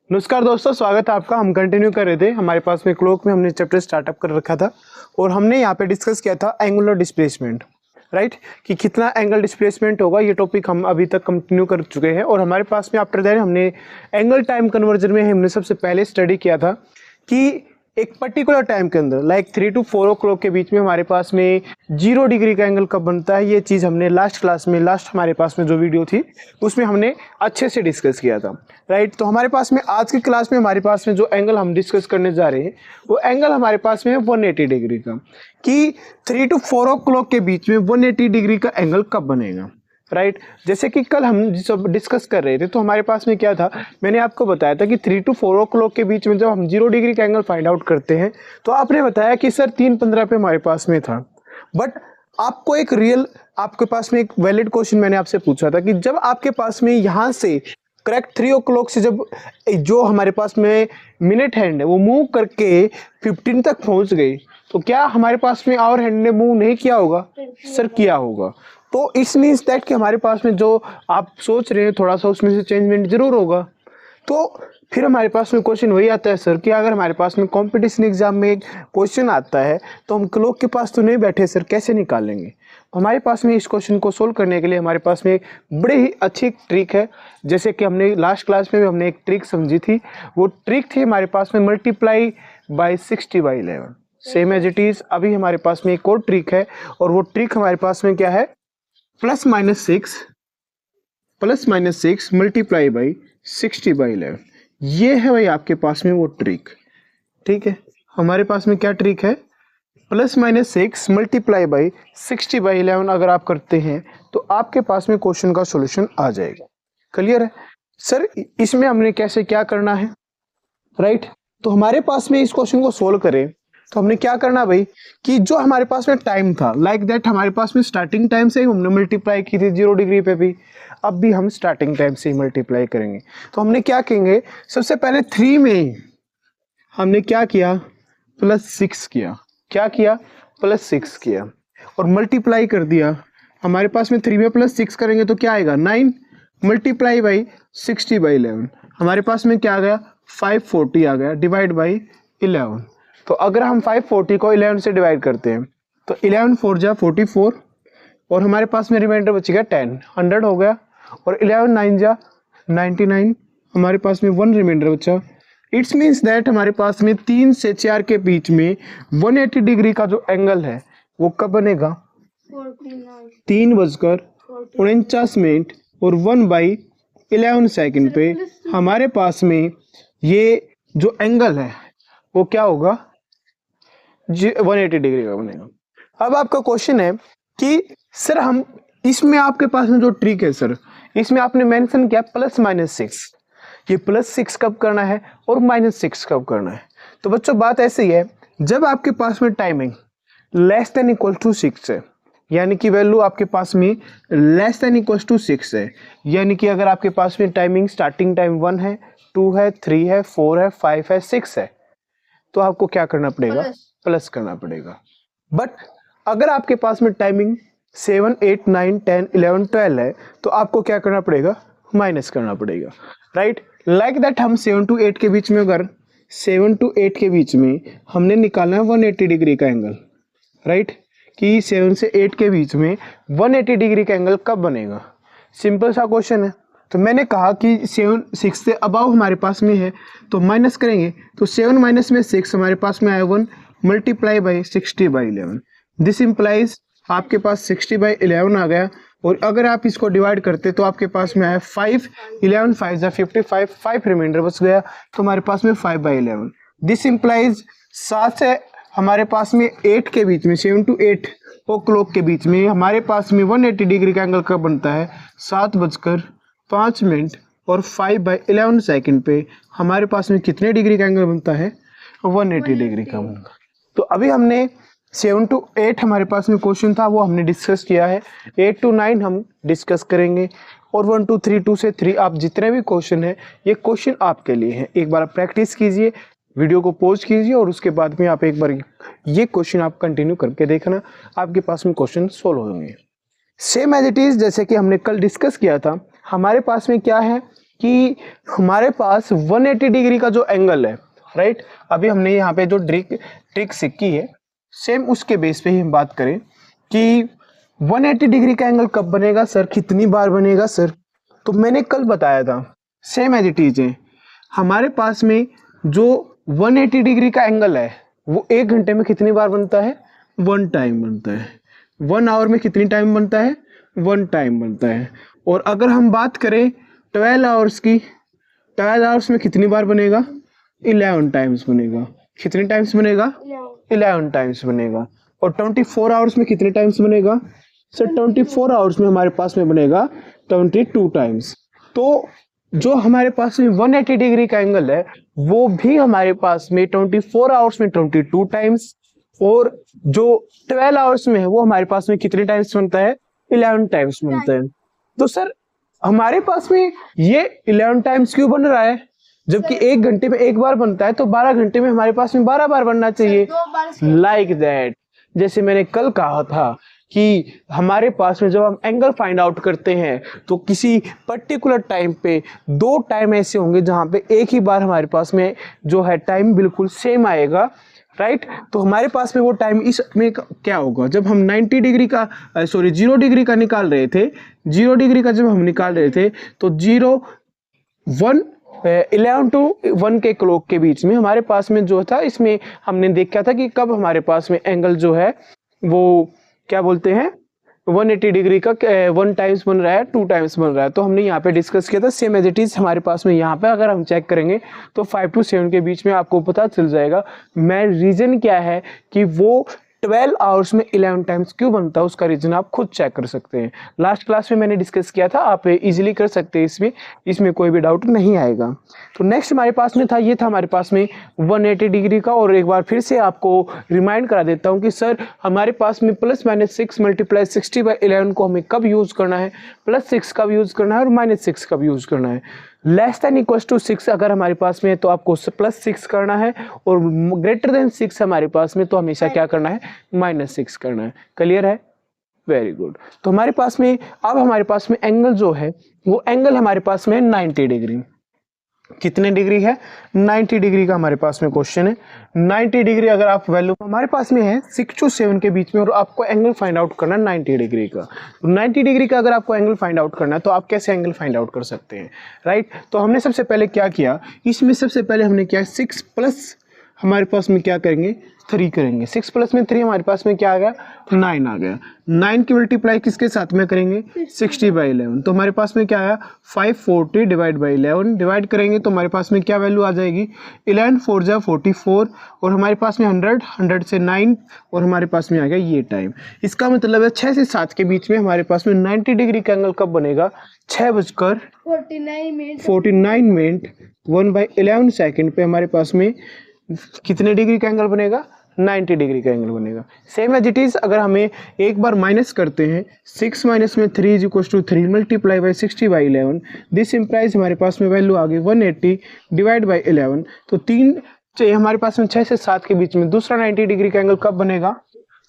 नमस्कार दोस्तों, स्वागत है आपका। हम कंटिन्यू कर रहे थे, हमारे पास में क्लोक में हमने चैप्टर स्टार्टअप कर रखा था और हमने यहाँ पे डिस्कस किया था एंगुलर डिस्प्लेसमेंट, राइट, कि कितना एंगल डिस्प्लेसमेंट होगा। ये टॉपिक हम अभी तक कंटिन्यू कर चुके हैं और हमारे पास में आफ्टर दैट हमने एंगल टाइम कन्वर्जन में हमने सबसे पहले स्टडी किया था कि एक पर्टिकुलर टाइम के अंदर लाइक 3 to 4 o'clock के बीच में हमारे पास में 0 डिग्री का एंगल कब बनता है। ये चीज़ हमने लास्ट क्लास में, लास्ट हमारे पास में जो वीडियो थी उसमें हमने अच्छे से डिस्कस किया था, राइट। तो हमारे पास में आज की क्लास में हमारे पास में जो एंगल हम डिस्कस करने जा रहे हैं वो एंगल हमारे पास में है 180 डिग्री का, कि 3 to 4 o'clock के बीच में 180 डिग्री का एंगल कब बनेगा, राइट। जैसे कि कल हम जब डिस्कस कर रहे थे तो हमारे पास में क्या था, मैंने आपको बताया था कि 3 to 4 o'clock के बीच में जब हम 0 डिग्री का एंगल फाइंड आउट करते हैं तो आपने बताया कि सर 3:15 पे हमारे पास में था। बट आपको एक रियल, आपके पास में एक वैलिड क्वेश्चन मैंने आपसे पूछा था कि जब आपके पास में यहाँ से करेक्ट 3 o'clock से जब जो हमारे पास में मिनट हैंड है वो मूव करके 15 तक पहुँच गई तो क्या हमारे पास में आवर हैंड ने मूव नहीं किया होगा? सर किया होगा। तो इस मीन्स दैट कि हमारे पास में जो आप सोच रहे हैं थोड़ा सा उसमें से चेंजमेंट जरूर होगा। तो फिर हमारे पास में क्वेश्चन वही आता है सर कि अगर हमारे पास में कंपटीशन एग्जाम में एक क्वेश्चन आता है तो हम क्लॉक के पास तो नहीं बैठे सर, कैसे निकालेंगे? हमारे पास में इस क्वेश्चन को सोल्व करने के लिए हमारे पास में एक बड़ी ही अच्छी ट्रिक है। जैसे कि हमने लास्ट क्लास में भी हमने एक ट्रिक समझी थी, वो ट्रिक थी हमारे पास में multiply by 60/11, same as it is. अभी हमारे पास में एक और ट्रिक है और वो ट्रिक हमारे पास में क्या है, plus minus six multiply by 60/11। ये है भाई आपके पास में वो ट्रिक, ठीक है। हमारे पास में क्या ट्रिक है, प्लस माइनस 6 मल्टीप्लाई बाई 60/11 अगर आप करते हैं तो आपके पास में क्वेश्चन का सॉल्यूशन आ जाएगा। क्लियर है सर? इसमें हमने कैसे क्या करना है, राइट। तो हमारे पास में इस क्वेश्चन को सोल्व करें तो हमने क्या करना भाई कि जो हमारे पास में टाइम था लाइक दैट हमारे पास में स्टार्टिंग टाइम से ही हमने मल्टीप्लाई की थी 0 डिग्री पे भी, अब भी हम स्टार्टिंग टाइम से ही मल्टीप्लाई करेंगे। तो हमने क्या करेंगे, सबसे पहले 3 में हमने क्या किया, +6 किया। क्या किया? +6 किया और मल्टीप्लाई कर दिया। हमारे पास में 3 में +6 करेंगे तो क्या आएगा, 9 मल्टीप्लाई बाई 60/11। हमारे पास में क्या आ गया, 540 आ गया, डिवाइड बाई 11। तो अगर हम 540 को 11 से डिवाइड करते हैं तो 11 4 जा 44 और हमारे पास में रिमाइंडर बचेगा 10, 100 हो गया और 11 9 जा 99, हमारे पास में 1 रिमाइंडर बचा। इट्स मीन्स दैट हमारे पास में 3 से 4 के बीच में 180 डिग्री का जो एंगल है वो कब बनेगा, 3:49 और 1/11 सेकेंड पे हमारे पास में ये जो एंगल है वो क्या होगा, 180 डिग्री का बनेगा। अब आपका क्वेश्चन है कि सर हम इसमें आपके पास में जो ट्रिक है सर, इसमें आपने मेंशन किया +-6, ये +6 कब करना है और -6 कब करना है। तो बच्चों बात ऐसी है, जब आपके पास में timing less than equal to 6 है, यानी कि वैल्यू आपके पास में लेस देन इक्वल टू 6 है, यानी कि अगर आपके पास में टाइमिंग स्टार्टिंग टाइम 1 है, 2 है, 3 है, 4 है, 5 है, 6 है, तो आपको क्या करना पड़ेगा, प्लस करना पड़ेगा। बट अगर आपके पास में टाइमिंग 7, 8, 9, 10, 11, 12 है तो आपको क्या करना पड़ेगा, माइनस करना पड़ेगा, राइट। लाइक दैट हम 7 to 8 के बीच में, अगर 7 to 8 के बीच में हमने निकालना है 180 डिग्री का एंगल, राइट, कि 7 से 8 के बीच में 180 डिग्री का एंगल कब बनेगा। सिंपल सा क्वेश्चन है। तो मैंने कहा कि 6 से अबाव हमारे पास में है तो माइनस करेंगे, तो 7 माइनस में 6 हमारे पास में आया 1 मल्टीप्लाई बाई 60/11। दिस इम्प्लाइज आपके पास 60/11 आ गया और अगर आप इसको डिवाइड करते तो आपके पास में आया 5, 11 5 जा 55, 5 रिमाइंडर बच गया तो हमारे पास में 5/11। दिस इम्प्लाइज 7 से हमारे पास में 8 के बीच में, 7 to 8 o'clock के बीच में हमारे पास में 180 डिग्री का एंगल कब बनता है, 7:05 और 5/11 सेकेंड पे हमारे पास में कितने डिग्री का एंगल बनता है, 180 डिग्री का बनता है। तो अभी हमने 7 to 8 हमारे पास में क्वेश्चन था वो हमने डिस्कस किया है, 8 to 9 हम डिस्कस करेंगे और 1 to 3, 2 से 3 आप जितने भी क्वेश्चन है ये क्वेश्चन आपके लिए हैं। एक बार प्रैक्टिस कीजिए, वीडियो को पॉज कीजिए और उसके बाद में आप एक बार ये क्वेश्चन आप कंटिन्यू करके देखना, आपके पास में क्वेश्चन सोल्व होंगे। सेम एज इट इज जैसे कि हमने कल डिस्कस किया था, हमारे पास में क्या है कि हमारे पास 180 डिग्री का जो एंगल है, राइट, अभी हमने यहाँ पे जो ट्रिक सीखी है, सेम उसके बेस पे ही हम बात करें कि 180 डिग्री का एंगल कब बनेगा सर, कितनी बार बनेगा सर। तो मैंने कल बताया था, सेम एज इट इज है, हमारे पास में जो 180 डिग्री का एंगल है वो 1 घंटे में कितनी बार बनता है, 1 टाइम बनता है। 1 आवर में कितनी टाइम बनता है, 1 टाइम बनता है। और अगर हम बात करें 12 आवर्स की, 12 आवर्स में कितनी बार बनेगा, 11 टाइम्स बनेगा। कितने टाइम्स बनेगा, 11 टाइम्स बनेगा। और 24 आवर्स में कितने टाइम्स बनेगा सर, 24 आवर्स में हमारे पास में बनेगा 22 टाइम्स। तो जो हमारे पास में 180 डिग्री का एंगल है वो भी हमारे पास में 24 आवर्स में 22 टाइम्स, और जो 12 आवर्स में है वो हमारे पास में कितने टाइम्स बनता है, 11 टाइम्स बनता है। तो सर हमारे पास में ये 11 टाइम्स क्यों बन रहा है, जबकि 1 घंटे में 1 बार बनता है, तो 12 घंटे में हमारे पास में 12 बार बनना चाहिए, लाइक दैट। जैसे मैंने कल कहा था कि हमारे पास में जब हम एंगल फाइंड आउट करते हैं तो किसी पर्टिकुलर टाइम पे 2 टाइम ऐसे होंगे जहां पे एक ही बार हमारे पास में जो है टाइम बिल्कुल सेम आएगा, राइट। तो हमारे पास में वो टाइम इसमें क्या होगा, जब हम 90 डिग्री का 0 डिग्री का निकाल रहे थे, 0 डिग्री का जब हम निकाल रहे थे तो 11 टू 1 के क्लॉक के बीच में हमारे पास में जो था, इसमें हमने देखा था कि कब हमारे पास में एंगल जो है वो क्या बोलते हैं 180 डिग्री का 1 टाइम्स बन रहा है, 2 टाइम्स बन रहा है। तो हमने यहाँ पे डिस्कस किया था, सेम एज इट इज हमारे पास में यहाँ पे अगर हम चेक करेंगे तो 5 to 7 के बीच में आपको पता चल जाएगा। मैं रीजन क्या है कि वो 12 आवर्स में 11 टाइम्स क्यों बनता है, उसका रीजन आप खुद चेक कर सकते हैं। लास्ट क्लास में मैंने डिस्कस किया था, आप इजीली कर सकते हैं, इसमें कोई भी डाउट नहीं आएगा। तो नेक्स्ट हमारे पास में था, ये था हमारे पास में 180 डिग्री का। और एक बार फिर से आपको रिमाइंड करा देता हूँ कि सर हमारे पास में +-6 × 60/11 को हमें कब यूज करना है, +6 कब यूज करना है और -6 कब यूज करना है। << 6 अगर हमारे पास में है तो आपको +6 करना है, और <<6 हमारे पास में तो हमेशा क्या करना है, -6 करना है। क्लियर है, वेरी गुड। तो हमारे पास में अब हमारे पास में एंगल जो है वो एंगल हमारे पास में 90 डिग्री, कितने डिग्री है, 90 डिग्री का हमारे पास में क्वेश्चन है। 90 डिग्री अगर आप वैल्यू हमारे पास में है 6 to 7 के बीच में, और आपको एंगल फाइंड आउट करना है 90 डिग्री का। तो 90 डिग्री का अगर आपको एंगल फाइंड आउट करना है तो आप कैसे एंगल फाइंड आउट कर सकते हैं, राइट। तो हमने सबसे पहले क्या किया, इसमें सबसे पहले हमने क्या 6 प्लस हमारे पास में क्या करेंगे, 3 करेंगे। 6 प्लस में 3 हमारे पास में क्या आ गया, 9 आ गया। 9 की मल्टीप्लाई किसके साथ में करेंगे, 60/11। तो हमारे पास में क्या आया, 540 /11 डिवाइड करेंगे तो हमारे पास में क्या वैल्यू आ जाएगी, 11 4 जा 44, और हमारे पास में 100 से 9, और हमारे पास में आ गया ये टाइम। इसका मतलब है 6 से 7 के बीच में हमारे पास में 90 डिग्री का एंगल कब बनेगा, 6:49 मिनट 1/11 सेकेंड पे हमारे पास में कितने डिग्री का एंगल बनेगा, 90 डिग्री का एंगल बनेगा। सेम एज इट इज अगर हमें एक बार माइनस करते हैं, 6 - 3 = 3 × 60/11, दिस इम्प्लाइज हमारे पास में वैल्यू आ गई 180 /11। तो 3 हमारे पास में 6 से 7 के बीच में दूसरा 90 डिग्री का एंगल कब बनेगा,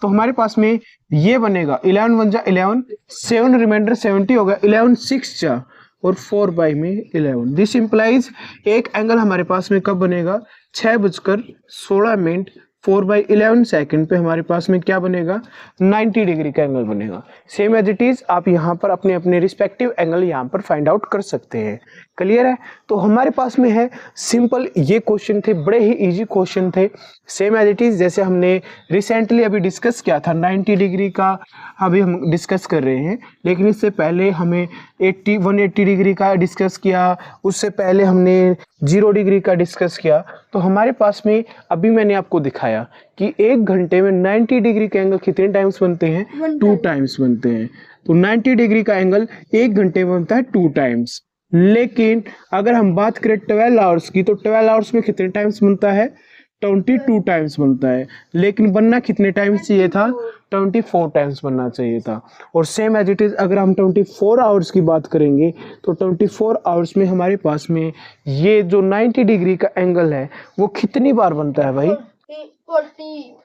तो हमारे पास में ये बनेगा 11 1 जा 11, 7 रिमाइंडर 70 होगा, 11 6 जा और 4/11। दिस इम्प्लाइज एक एंगल हमारे पास में कब बनेगा, 6:16 4/11 सेकेंड पे हमारे पास में क्या बनेगा, 90 डिग्री का एंगल बनेगा। सेम एज इट इज आप यहाँ पर अपने अपने रिस्पेक्टिव एंगल यहाँ पर फाइंड आउट कर सकते हैं। क्लियर है। तो हमारे पास में है सिंपल ये क्वेश्चन थे, बड़े ही इजी क्वेश्चन थे। सेम एज इट इज जैसे हमने रिसेंटली अभी डिस्कस किया था 90 डिग्री का, अभी हम डिस्कस कर रहे हैं, लेकिन इससे पहले हमें 180 डिग्री का डिस्कस किया, उससे पहले हमने 0 डिग्री का डिस्कस किया। तो हमारे पास में अभी मैंने आपको दिखाया कि 1 घंटे में 90 डिग्री के एंगल कितने टाइम्स बनते हैं, 2 टाइम्स बनते हैं। तो 90 डिग्री का एंगल 1 घंटे में बनता है 2 टाइम्स। लेकिन अगर हम बात करें 12 आवर्स की, तो 12 आवर्स में कितने टाइम्स बनता है, 22 टाइम्स बनता है। लेकिन बनना कितने टाइम्स चाहिए था, 24 टाइम्स बनना चाहिए था। और सेम एज इट इज अगर हम 24 आवर्स की बात करेंगे तो 24 आवर्स में हमारे पास में ये जो 90 डिग्री का एंगल है वो कितनी बार बनता है भाई, 40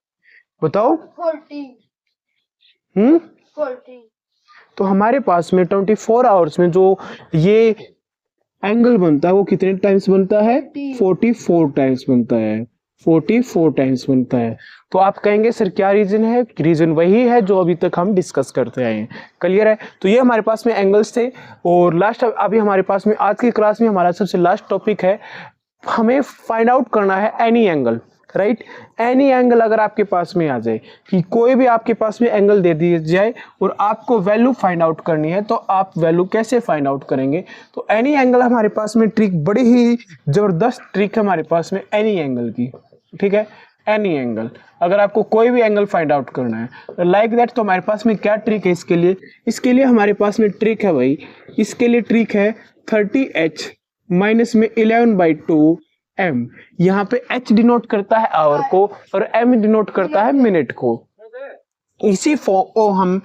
बताओ, 40। तो हमारे पास में 24 आवर्स में जो ये एंगल बनता है वो कितने टाइम्स बनता है, 44 टाइम्स बनता है, 44 टाइम्स बनता है। तो आप कहेंगे सर क्या रीजन है, रीजन वही है जो अभी तक हम डिस्कस करते आए हैं। क्लियर है। तो ये हमारे पास में एंगल्स थे। और लास्ट अभी हमारे पास में आज की क्लास में हमारा सबसे लास्ट टॉपिक है, हमें फाइंड आउट करना है any angle, right. Any angle अगर आपके पास में आ जाए, कि कोई भी आपके पास में एंगल दे दिया जाए और आपको वैल्यू फाइंड आउट करनी है, तो आप वैल्यू कैसे फाइंड आउट करेंगे। तो एनी एंगल हमारे पास में ट्रिक, बड़ी ही जबरदस्त ट्रिक है हमारे पास में एनी एंगल की, ठीक है। एनी एंगल, अगर आपको कोई भी एंगल फाइंड आउट करना है लाइक दैट, तो हमारे पास में क्या ट्रिक है इसके लिए हमारे पास में ट्रिक है भाई, इसके लिए ट्रिक है 30h माइनस में 11/2 m। यहाँ पे h डिनोट करता है आवर को और m डिनोट करता है मिनट को। इसी फॉर्म को हम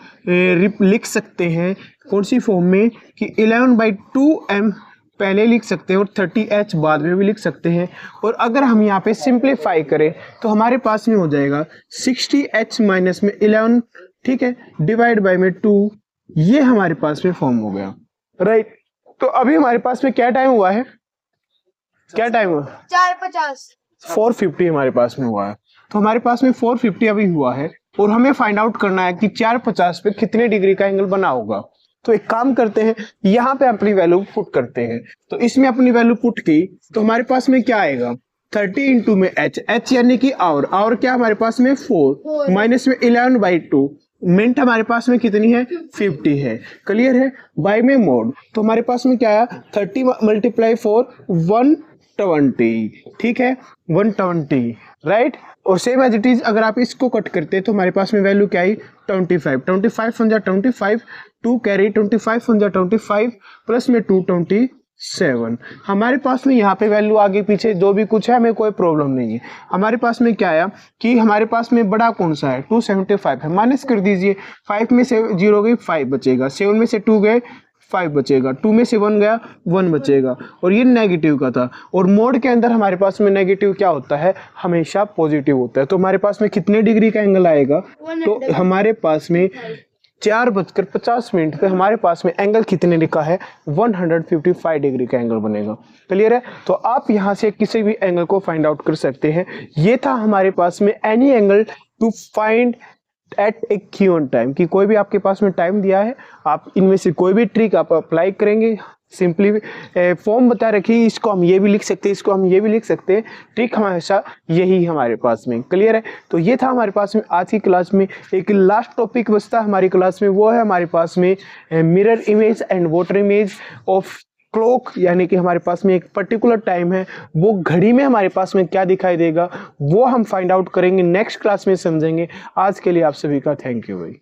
लिख सकते हैं कौन सी फॉर्म में, कि 11/2 m पहले लिख सकते हैं और 30h बाद में भी लिख सकते हैं। और अगर हम यहाँ पे सिंप्लीफाई करें तो हमारे पास में हो जाएगा 60h माइनस में 11, ठीक है, डिवाइड बाय में 2, ये हमारे पास में फॉर्म हो गया, राइट। तो अभी हमारे पास में क्या टाइम हुआ है, क्या टाइम हुआ, 4:50, 4:50 हमारे पास में हुआ है। तो हमारे पास में 4:50 अभी हुआ है और हमें फाइंड आउट करना है कि 4:50 पे कितने डिग्री का एंगल बना होगा। तो एक काम करते हैं, यहाँ पे अपनी वैल्यू पुट करते हैं। तो इसमें अपनी वैल्यू पुट की तो हमारे पास में क्या आएगा, 30 इंटू में h यानी कि आवर क्या हमारे पास में 4 माइनस में 11/2, मिनट हमारे पास में कितनी है, 50 है। क्लियर है। बाय में मोड, तो हमारे पास में क्या आया, 30 मल्टीप्लाई 4 120, ठीक है, 120, राइट। और सेम एज इट इज अगर आप इसको कट करते हैं तो हमारे पास में वैल्यू क्या आई, 25 वन जा 25, 2 कैरी 25 वन जा 25 प्लस में 227। हमारे पास में यहाँ पे वैल्यू आगे पीछे जो भी कुछ है हमें कोई प्रॉब्लम नहीं है। हमारे पास में क्या आया कि हमारे पास में बड़ा कौन सा है, 275 है, माइनस कर दीजिए, 5 में से 0 गई 5 बचेगा, 7 में से 2 गए 5 बचेगा, 2 में से 1 गया 1 बचेगा, और ये नेगेटिव का था। और मोड के अंदर हमारे पास में नेगेटिव क्या होता है, हमेशा पॉजिटिव होता है। तो हमारे पास में कितने डिग्री का एंगल आएगा, तो हमारे पास में 4:50 पे हमारे पास में एंगल कितने लिखा है, 155 डिग्री का एंगल बनेगा। क्लियर है। तो आप यहाँ से किसी भी एंगल को फाइंड आउट कर सकते हैं। ये था हमारे पास में any angle to find at a given time, कि कोई भी आपके पास में टाइम दिया है, आप इनमें से कोई भी ट्रिक आप अप्लाई करेंगे। सिंपली फॉर्म बता रखी, इसको हम ये भी लिख सकते हैं, इसको हम ये भी लिख सकते हैं, ट्रिक हमेशा यही हमारे पास में। क्लियर है। तो ये था हमारे पास में आज की क्लास में। एक लास्ट टॉपिक बचता है हमारी क्लास में, वो है हमारे पास में mirror image and water image of clock, यानी कि हमारे पास में एक पर्टिकुलर टाइम है, वो घड़ी में हमारे पास में क्या दिखाई देगा वो हम फाइंड आउट करेंगे, नेक्स्ट क्लास में समझेंगे। आज के लिए आप सभी का थैंक यू भाई।